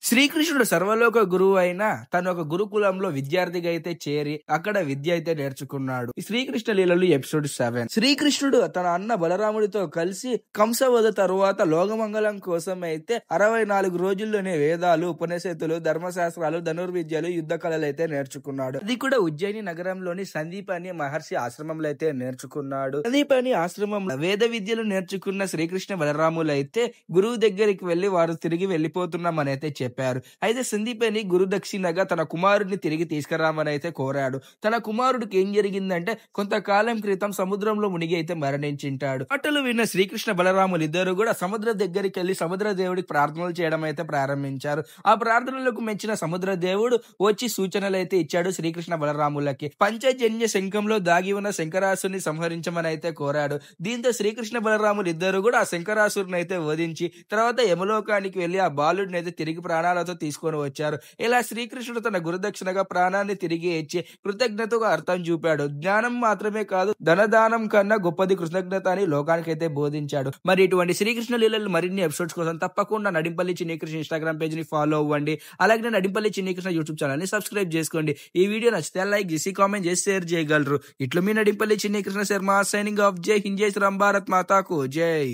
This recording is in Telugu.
శ్రీకృష్ణుడు సర్వలోక గురువు అయిన తను ఒక గురుకులంలో విద్యార్థిగా అయితే చేరి అక్కడ విద్య అయితే నేర్చుకున్నాడు. ఈ శ్రీకృష్ణ లీలలు ఎపిసోడ్ 7. శ్రీకృష్ణుడు తన అన్న బలరాముడితో కలిసి కంసవధ తరువాత లోకమంగళం కోసం అయితే 64 రోజుల్లోనే వేదాలు, ఉపనిషత్తులు, ధర్మశాస్త్రాలు, ధనుర్విద్యలు, యుద్ధ కళలు అయితే నేర్చుకున్నాడు. అది కూడా ఉజ్జయిని నగరంలోని సందీపాని మహర్షి ఆశ్రమంలో అయితే నేర్చుకున్నాడు. సందీపాని ఆశ్రమంలో వేద విద్యలు నేర్చుకున్న శ్రీకృష్ణ బలరాములు అయితే గురువు దగ్గరికి వెళ్లి వారు తిరిగి వెళ్లిపోతున్నామని అయితే చెప్పారు. అయితే సందీపని గురు దక్షిణగా తన కుమారుడిని తిరిగి తీసుకురామని అయితే కోరాడు. తన కుమారుడికి ఏం జరిగిందంటే కొంతకాలం క్రితం సముద్రంలో మునిగి అయితే మరణించింటాడు. మాటలు విన్న శ్రీకృష్ణ బలరాములు ఇద్దరు కూడా సముద్ర దగ్గరికి వెళ్లి సముద్ర దేవుడికి ప్రార్థనలు చేయడం అయితే ప్రారంభించారు. ఆ ప్రార్థనలకు మెచ్చిన సముద్ర దేవుడు వచ్చి సూచనలు అయితే ఇచ్చాడు శ్రీకృష్ణ బలరాములకి. పంచజన్య శంఖంలో దాగి ఉన్న శంకరాసుని సంహరించమని అయితే కోరాడు. దీంతో శ్రీకృష్ణ బలరాములు ఇద్దరు కూడా ఆ శంకరాసురుని అయితే వధించి తర్వాత యమలోకానికి వెళ్లి ఆ బాలుడిని అయితే తిరిగి ప్రాణాలతో తీసుకొని వచ్చారు. ఇలా శ్రీకృష్ణుడు తన గురుదక్షిణగా ప్రాణాన్ని తిరిగి ఇచ్చి కృతజ్ఞతగా అర్థం చూపాడు. జ్ఞానం మాత్రమే కాదు, ధనదానం కన్నా గొప్పది కృతజ్ఞత అని లోకానికి అయితే బోధించాడు. మరి ఇటువంటి శ్రీకృష్ణ లీలలు మరిన్ని ఎపిసోడ్స్ కోసం తప్పకుండా నడింపల్లి చిన్ని కృష్ణ ఇన్స్టాగ్రామ్ పేజ్ ని ఫాలో అవ్వండి. అలాగే నడింపల్లి చిన్ని కృష్ణ యూట్యూబ్ ఛానల్ ని సబ్స్క్రైబ్ చేసుకోండి. ఈ వీడియో నచ్చితే లైక్ చేసి కామెంట్ చేసి షేర్ చేయగలరు. ఇట్లా మీ నడింపల్లి చిన్ని కృష్ణ శర్మ సైనింగ్ ఆఫ్. జై హింద్, జై శ్రీరామ్, భారత్ మాతాకు జై.